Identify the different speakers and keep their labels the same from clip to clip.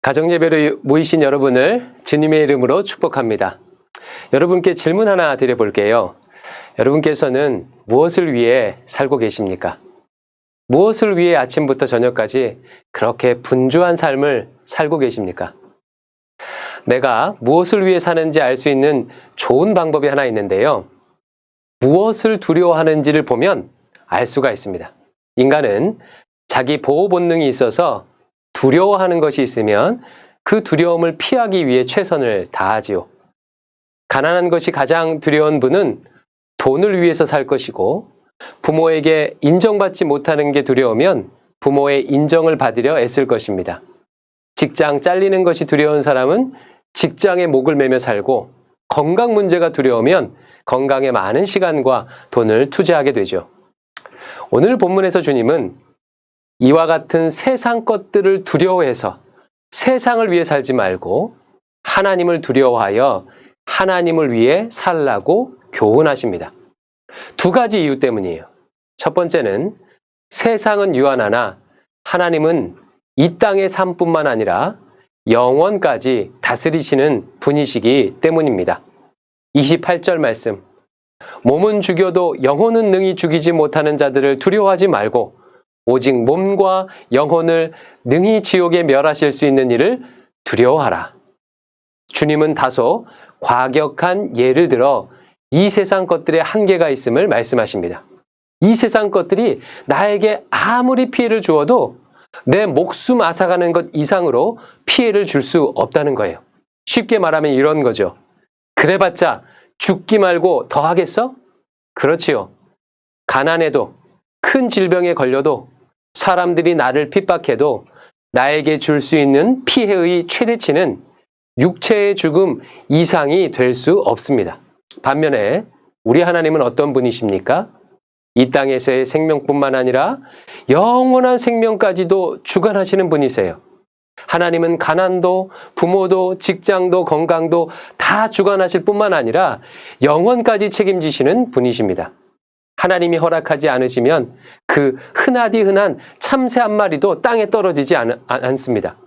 Speaker 1: 가정예배로 모이신 여러분을 주님의 이름으로 축복합니다. 여러분께 질문 하나 드려볼게요. 여러분께서는 무엇을 위해 살고 계십니까? 무엇을 위해 아침부터 저녁까지 그렇게 분주한 삶을 살고 계십니까? 내가 무엇을 위해 사는지 알 수 있는 좋은 방법이 하나 있는데요. 무엇을 두려워하는지를 보면 알 수가 있습니다. 인간은 자기 보호 본능이 있어서 두려워하는 것이 있으면 그 두려움을 피하기 위해 최선을 다하지요. 가난한 것이 가장 두려운 분은 돈을 위해서 살 것이고, 부모에게 인정받지 못하는 게 두려우면 부모의 인정을 받으려 애쓸 것입니다. 직장 잘리는 것이 두려운 사람은 직장에 목을 매며 살고, 건강 문제가 두려우면 건강에 많은 시간과 돈을 투자하게 되죠. 오늘 본문에서 주님은 이와 같은 세상 것들을 두려워해서 세상을 위해 살지 말고 하나님을 두려워하여 하나님을 위해 살라고 교훈하십니다. 두 가지 이유 때문이에요. 첫 번째는 세상은 유한하나 하나님은 이 땅의 삶뿐만 아니라 영원까지 다스리시는 분이시기 때문입니다. 28절 말씀. 몸은 죽여도 영혼은 능히 죽이지 못하는 자들을 두려워하지 말고 오직 몸과 영혼을 능히 지옥에 멸하실 수 있는 이를 두려워하라. 주님은 다소 과격한 예를 들어 이 세상 것들의 한계가 있음을 말씀하십니다. 이 세상 것들이 나에게 아무리 피해를 주어도 내 목숨 앗아가는 것 이상으로 피해를 줄 수 없다는 거예요. 쉽게 말하면 이런 거죠. 그래봤자 죽기 말고 더 하겠어? 그렇지요. 가난해도 큰 질병에 걸려도 사람들이 나를 핍박해도 나에게 줄 수 있는 피해의 최대치는 육체의 죽음 이상이 될 수 없습니다. 반면에 우리 하나님은 어떤 분이십니까? 이 땅에서의 생명뿐만 아니라 영원한 생명까지도 주관하시는 분이세요. 하나님은 가난도, 부모도, 직장도, 건강도 다 주관하실 뿐만 아니라 영원까지 책임지시는 분이십니다. 하나님이 허락하지 않으시면 그 흔하디 흔한 참새 한 마리도 땅에 떨어지지 않습니다.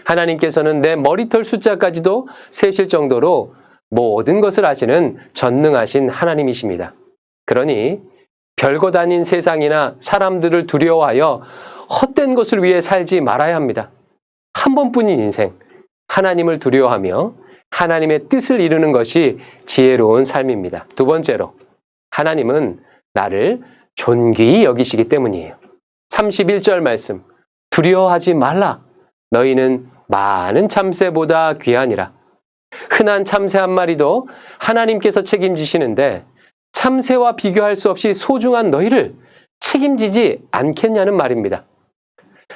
Speaker 1: 하나님께서는 내 머리털 숫자까지도 세실 정도로 모든 것을 아시는 전능하신 하나님이십니다. 그러니 별것 아닌 세상이나 사람들을 두려워하여 헛된 것을 위해 살지 말아야 합니다. 한 번뿐인 인생, 하나님을 두려워하며 하나님의 뜻을 이루는 것이 지혜로운 삶입니다. 두 번째로, 하나님은 나를 존귀히 여기시기 때문이에요. 31절 말씀. 두려워하지 말라. 너희는 많은 참새보다 귀하니라. 흔한 참새 한 마리도 하나님께서 책임지시는데 참새와 비교할 수 없이 소중한 너희를 책임지지 않겠냐는 말입니다.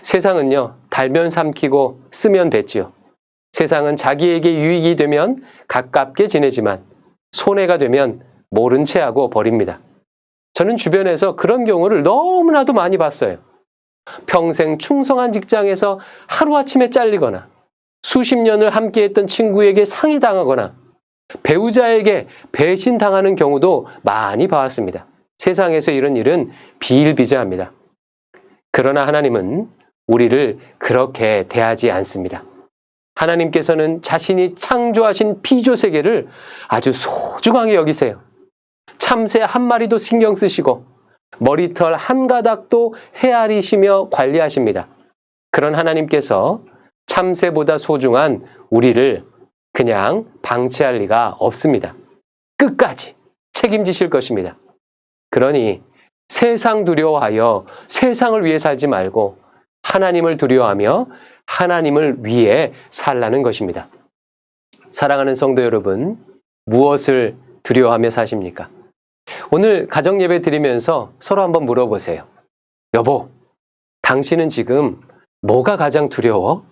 Speaker 1: 세상은요, 달면 삼키고 쓰면 뱉지요. 세상은 자기에게 유익이 되면 가깝게 지내지만 손해가 되면 모른 채 하고 버립니다. 저는 주변에서 그런 경우를 너무나도 많이 봤어요. 평생 충성한 직장에서 하루아침에 잘리거나 수십 년을 함께했던 친구에게 상의당하거나 배우자에게 배신당하는 경우도 많이 봐왔습니다. 세상에서 이런 일은 비일비재합니다. 그러나 하나님은 우리를 그렇게 대하지 않습니다. 하나님께서는 자신이 창조하신 피조세계를 아주 소중하게 여기세요. 참새 한 마리도 신경 쓰시고 머리털 한 가닥도 헤아리시며 관리하십니다. 그런 하나님께서 참새보다 소중한 우리를 그냥 방치할 리가 없습니다. 끝까지 책임지실 것입니다. 그러니 세상 두려워하여 세상을 위해 살지 말고 하나님을 두려워하며 하나님을 위해 살라는 것입니다. 사랑하는 성도 여러분, 무엇을 두려워하며 사십니까? 오늘 가정예배 드리면서 서로 한번 물어보세요. 여보, 당신은 지금 뭐가 가장 두려워?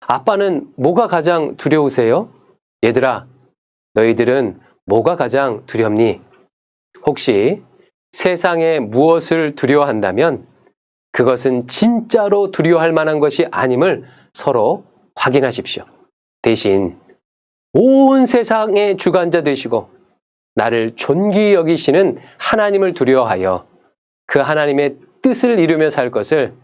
Speaker 1: 아빠는 뭐가 가장 두려우세요? 얘들아, 너희들은 뭐가 가장 두렵니? 혹시 세상에 무엇을 두려워한다면 그것은 진짜로 두려워할 만한 것이 아님을 서로 확인하십시오. 대신 온 세상의 주관자 되시고 나를 존귀히 여기시는 하나님을 두려워하여 그 하나님의 뜻을 이루며 살 것을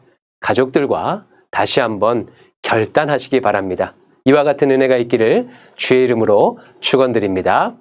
Speaker 1: 가족들과 다시 한번 결단하시기 바랍니다. 이와 같은 은혜가 있기를 주의 이름으로 축원드립니다.